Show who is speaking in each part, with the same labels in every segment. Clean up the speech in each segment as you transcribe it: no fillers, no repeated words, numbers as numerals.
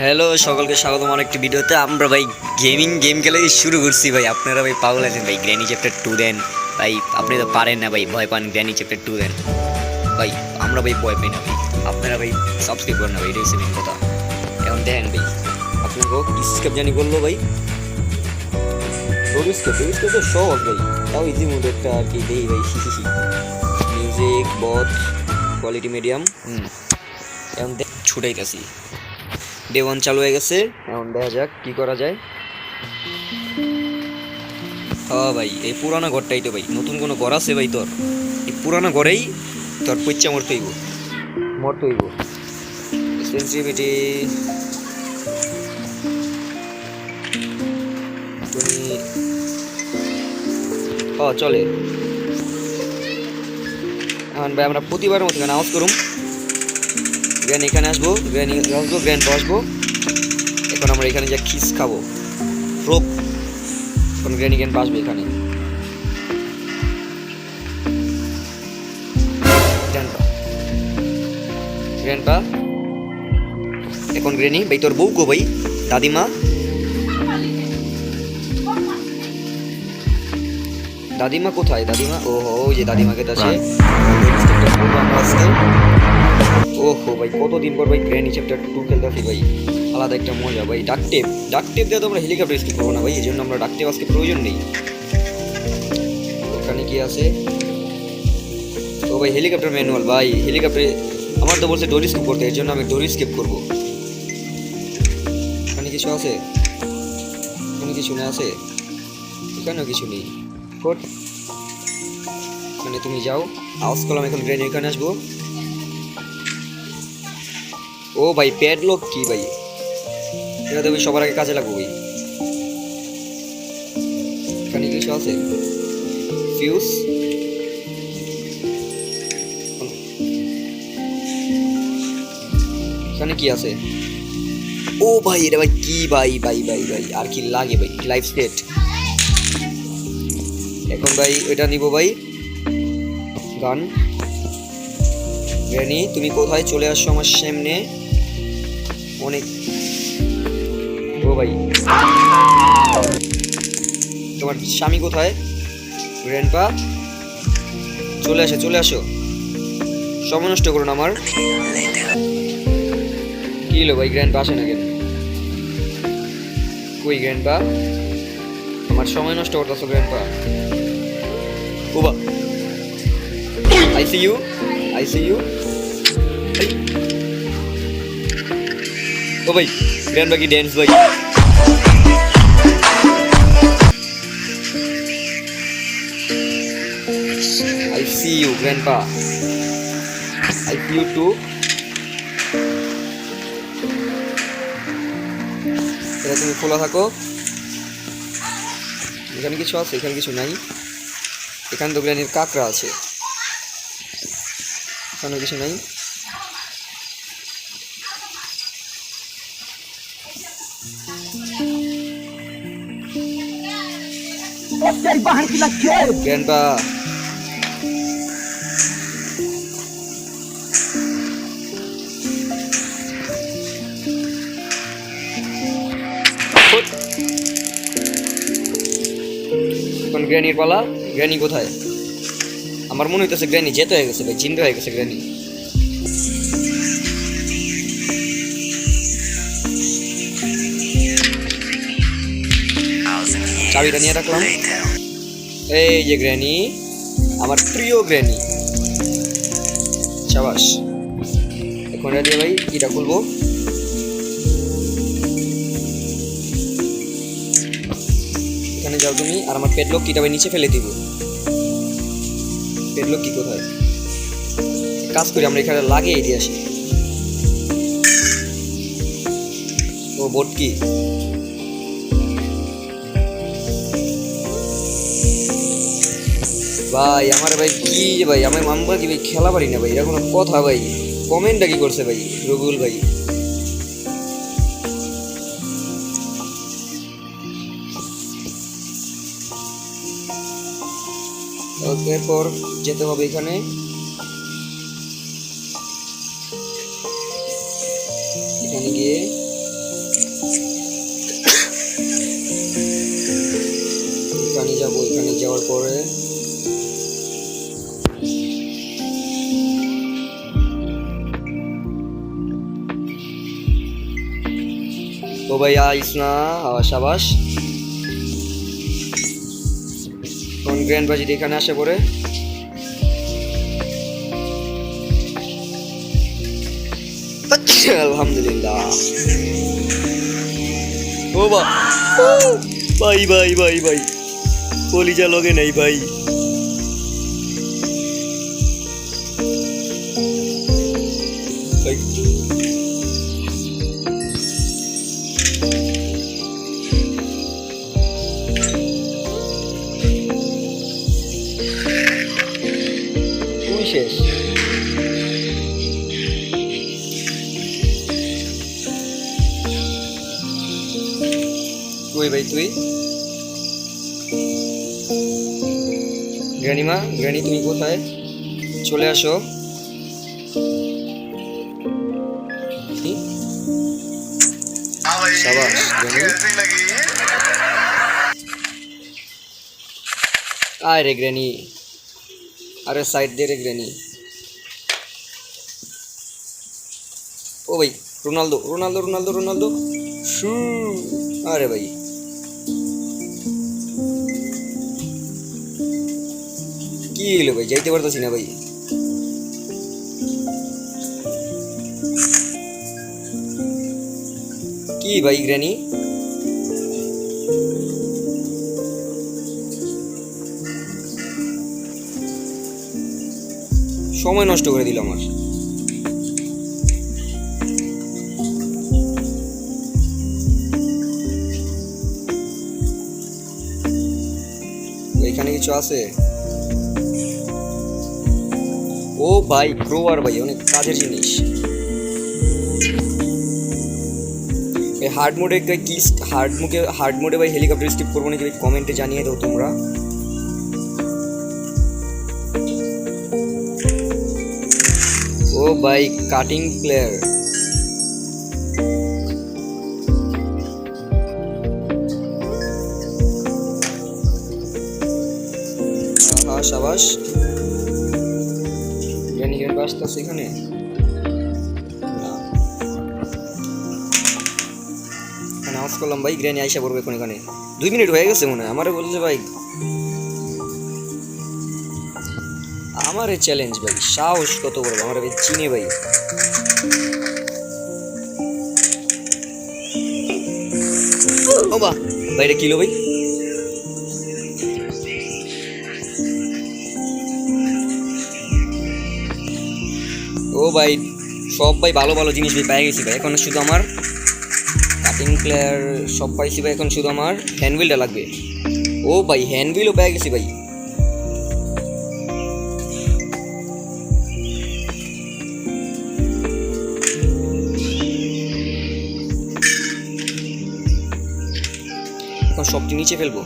Speaker 1: Hello, সকলকে স্বাগতম আমার একটি ভিডিওতে। আমরা ভাই গেম খেলে শুরু করছি ভাই। আপনারা ভাই পাগল আছেন ভাই। গ্র্যানি চ্যাপ্টার 2 দেন ভাই। আপনি তো পারেন না ভাই, ভয় পান। গ্র্যানি চ্যাপ্টার 2 দেন ভাই। আমরা ভাই ভয় পাই না ভাই। আপনারা ভাই সাবস্ক্রাইব করেন না ভাই, এটাই হচ্ছে মেন কথা। এখন দেখেন ভাই, আপনাকে স্কেপ জানি করলো ভাই। স্কেপ তো সহজ ভাই, তাও ইজি মোড একটা আর কি দেই ভাই। Music both quality medium. এখন ছুটাইতেছি। ডে 1 চালু হয়ে গেছে। এখন দেখা যাক কি করা যায়। হ্যাঁ ভাই, এই পুরানো ঘরটাই তো ভাই। নতুন কোনো ঘর আছে ভাই তোর? এই পুরানো ঘরেই তোর পইচ্চা মরতে হইব। সেন্সিটিভিটি তুমি চলে। এখন ভাই আমরা প্রতিবারের মতো এখানে আওয়াজ করুম। গ্র্যান্ড এখানে আসবো, গ্র্যান্ড আসবো। এখন আমরা এখানে যা খিস খাবো রোপ। এখন গ্র্যান্ড বাসবে এখানে। গ্র্যান্ডপা এখন গ্রেনি ভাই, তোর বউ গো ভাই? দাদিমা কোথায়? দাদিমা ওই যে দাদিমাকে আছে। ওহো ভাই, কতদিন পর ভাই গ্র্যানি চ্যাপ্টার 2 খেলতেছি ভাই। আলাদা একটা মজা ভাই। ডাক টেপ দিয়ে তো আমরা হেলিকপ্টার স্কিপ করবো না ভাই, এই জন্য আমরা ডাক টেপ আজকে প্রয়োজন নেই। ওখানে কি আছে? ও ভাই হেলিকপ্টার ম্যানুয়াল ভাই। হেলিকপ্টারে আমার তো বলছে ডোরি স্কিপ করতে, এর জন্য আমি ডোরি স্কিপ করবো। এখানে কিছু আছে? এখানে কিছু না আছে? এখানেও কিছু নেই। মানে তুমি যাও, আওয়াজ করলাম। এখন গ্রেনি এখানে আসবো। ও ভাই প্যাডলক কি ভাই? এটা তো সবার আগে কাজে লাগবো ভাই। এখানে কিছু আছে? ফিউজ। এখানে কি আছে? ও ভাই এটা ভাই কি ভাই আর কি লাগে ভাই? Life set. এখন ভাই এটা নিব ভাই। গান। গ্র্যানি তুমি কোথায়? চলে আসছো আমার সামনে। অনেক। ও ভাই তোমার স্বামী কোথায়? গ্র্যান্ডপা চলে আসো। সময় নষ্ট করুন আমার। কি হলো ভাই, গ্র্যান্ডপা আসে না কেন? কই গ্র্যান্ডপা? আমার সময় নষ্ট করতেছো গ্র্যান্ডপা। ওবা আই সি ইউ। ও ভাই গ্র্যান্ডপা কি ড্যান্স ভাই? I see you, Grandpa. I see you too. এটা তুমি খোলা থাকো। এখানে কিছু আছে? এখানে কিছু নাই। এখানে তো গ্র্যানির কাকড়া আছে। এখানে কিছু নাই। গ্র্যান্ডপা এখন গ্র্যানির পালা। গ্র্যানি কোথায়? আমার মনে হইতেছে গ্র্যানি যেতে হয়ে গেছে ভাই, জিন্দা হয়ে গেছে গ্র্যানি। চাবিটা নিয়ে রাখলাম। এই যে গ্র্যানি, আমার প্রিয় গ্র্যানি। শাবাশ। এখন রেডি ভাই, কিটা খুলবো? এখানে যাও তুমি। আর আমার পেটলক কিটা ভাই নিচে ফেলে দিব। পেটলক কি কোথায়? কাজ করি আমরা এখানে লাগিয়ে দিয়ে আসি। ও বোট কি ভাই? আমার ভাই কি ভাই, আমরা কি ভাই খেলা পারি না ভাই? এটা কোনো কথা ভাই? কমেন্টটা কি করছে ভাই রবিউল ভাই? এরপর যেতে হবে এখানে। এখানে গিয়ে ও ভাই আইস না, সাবাস। কোন গ্র্যান্ড বাজি এখানে আসে পড়ে। আলহামদুলিল্লাহ। ও ভাই ভাই ভাই ভাই কলিজা লগে নেই ভাই। তুই শেষ। তুই ভাই তুই গ্র্যানিমা, গ্র্যানি তুমি কোথায়? চলে আসো। সাবাস গ্র্যানি। আয় রে গ্র্যানি, আরে সাইড দে রে গ্র্যানি। ও ভাই রোনালদো রোনালদো রোনালদো রোনালদো শু। আরে ভাই কি হলো ভাই, যাইতে পারতেছি না ভাই। কি ভাই গ্র্যানি, সময় নষ্ট করে দিল আমার। এখানে কিছু আছে? ও ভাই ক্রোয়ার ভাই অনেক কাজের জিনিস। হার্ড মোডে কি হার্ড মোডে ভাই হেলিকপ্টার স্কিপ করবো নাকি কমেন্টে জানিয়ে দাও তোমরা। ও ভাই কাটিং প্লেয়ার। সাবাস গ্র্যানি গ্র্যান্ড আসতেছে এখানে। অ্যানাউন্স করলাম ভাই গ্র্যানি আইসা পড়বে এখন। এখানে 2 মিনিট হয়ে গেছে মনে হয়। আমারে বলছে ভাই, আমারে চ্যালেঞ্জ ভাই, সাহস কত বড় আমার ভাই, চিনে ভাই। ও বা ভাইটা কিলো ভাই। ও ভাই সব ভাই ভালো ভালো জিনিস ভাই পেয়ে গেছি ভাই। এখন শুধু আমার কাটিং প্লেয়ার সব পাইছি ভাই। এখন শুধু আমার হ্যান্ডবিলটা লাগবে। ও ভাই হ্যান্ডবিলও পেয়ে গেছি ভাই। এখন সবটি নিচে ফেলবো।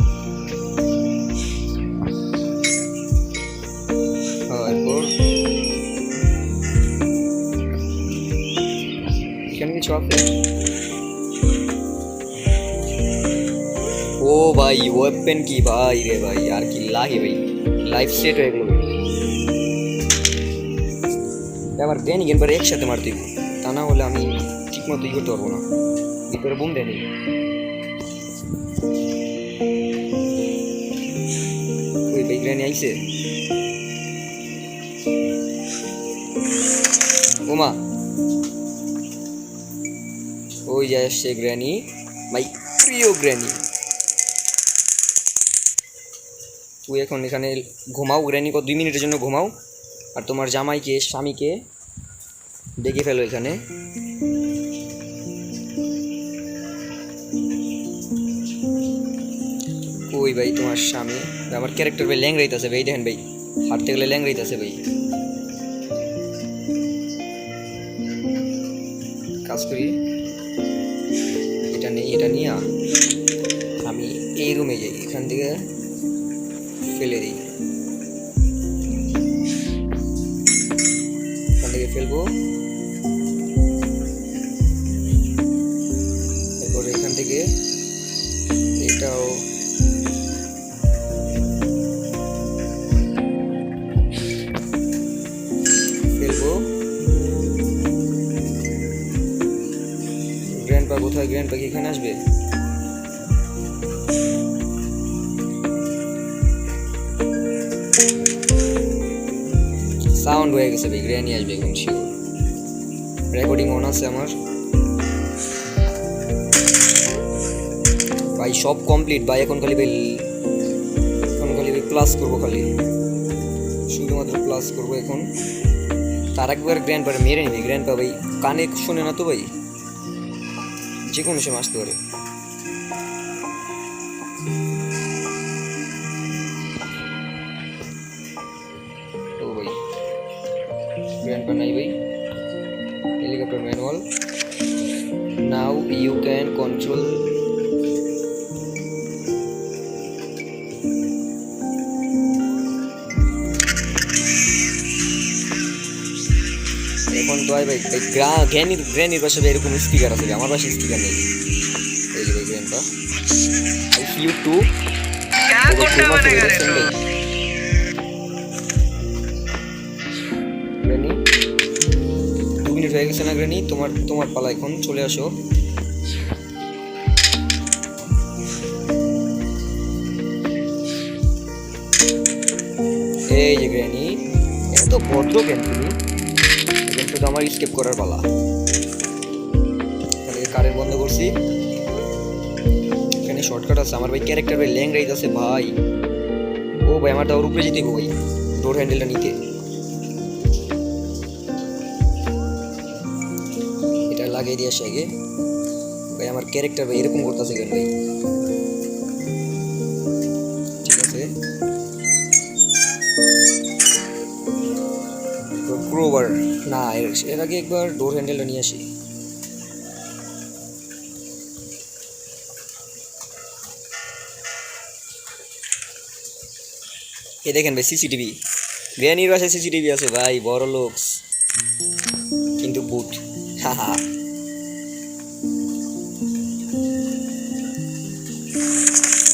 Speaker 1: এরপর এখানে কিছু আছে? ও ভাই ওয়েপেন কি ভাই রে ভাই, আর কি লাগে ভাই, লাইফ সেট হয়ে গেল ভাই। আবার গ্র্যানি গেনবার একসাথে মারতে দিব, তা না হলে আমি ঠিক মতো ই করতে পারবো না। ভিতরে বুম দেয়নি। ওই ভাই গ্র্যানি আইছে। ওমা ওই যায় আসছে গ্র্যানি, মাই প্রিয় গ্র্যানি। তুই এখন এখানে ঘুমাও গ্র্যানি, 2 মিনিটের জন্য ঘুমাও। আর তোমার জামাইকে স্বামীকে ডেকে ফেলো এখানে। ওই ভাই তোমার স্বামী। আমার ক্যারেক্টার ভাই ল্যাংরাইতেছে ভাই, দেখেন ভাই হাঁটতে গেলে ল্যাংরাইতেছে ভাই। কাজ করি, এটা নেই, এটা নিয়ে আমি এই রুমে যাই, এখান থেকে ফেলে দিই, এখান থেকে ফেলবো। এরপর এখান থেকে এটাও ফেলবো।
Speaker 2: গ্র্যান্ডপা কোথায়? গ্র্যান্ডপা কি এখানে আসবে? সাউন্ড হয়ে গেছে ভাই, গ্র্যানি আসবে এখন শিওর। রেকর্ডিং অন আছে আমার ভাই, সব কমপ্লিট ভাই। এখন খালি ভাই প্লাস করবো, খালি শুধুমাত্র প্লাস করবো এখন। তার একবার গ্র্যান্ডপা মেরে নিবি। গ্র্যান্ডপা ভাই কানে শোনে না তো ভাই, যে কোনো সময় আসতে পারে। ও ভাই গ্র্যান্ডপা নাই ভাই। Helicopter manual, now you can control. এখন তো ভাই গ্র্যানির পাশে এরকম স্পিকার আছে, আমার পাশে স্পিকার নেই। এই যে ভাই grandpa, I see you too. Granny 2 minute হয়ে গেছে না গ্র্যানি? তোমার পালা, এখন চলে আসো। এই যে গ্র্যানি, এত ভদ্র কেন তুমি? এখন তো আমার স্কেপ করার পালা। কারেন্ট বন্ধ করছি। এখানে শর্টকাট আছে আমার ভাই। ক্যারেক্টার ভাই ল্যাং রাইজ আছে ভাই। ও ভাই আমার দাওর উপরে যেতে ভাই, ডোর হ্যান্ডেলটা নিতে। এটা লাগিয়ে দিয়ে আসে আগে ভাই। আমার ক্যারেক্টার ভাই এরকম করতেছে কেন ভাই? ঠিক আছে, ক্রোবার না, এর আগে একবার ডোর হ্যান্ডেলটা নিয়ে আসি। এ দেখেন ভাই সিসিটিভি, গ্র্যানির বাসায় সিসিটিভি আছে ভাই, বড় লোকস কিন্তু বুট। হাহা,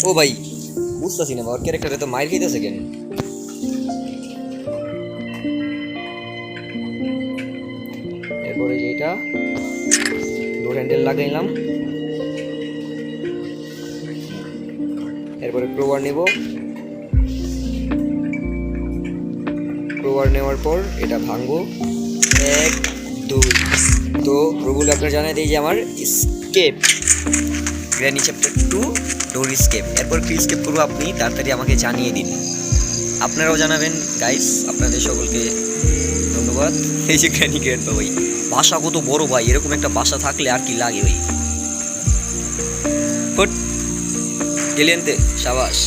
Speaker 2: ও ভাই বুঝতেছি না ওর ক্যারেক্টারে তো মাইর খাইতেছে কেন? এরপরে যেটা ডোর হ্যান্ডেল লাগাইলাম, এরপরে ক্রোবার নেব। ক্রোবার নেওয়ার পর এটা ভাঙবো, 1 2। তো রুবুল আপনার জানাই দিই যে আমার escape, granny chapter 2 door escape. এরপর কি স্কেপ করবো আপনি তাড়াতাড়ি আমাকে জানিয়ে দিন, আপনারাও জানাবেন গাইস। আপনাদের সকলকে ধন্যবাদ। এই যে গ্র্যানি গ্র্যান্ডপা ভাই, বাসা কত বড় ভাই, এরকম একটা বাসা থাকলে আর কি লাগে ভাই। ফুট গেলিয়েনতে সাবাস।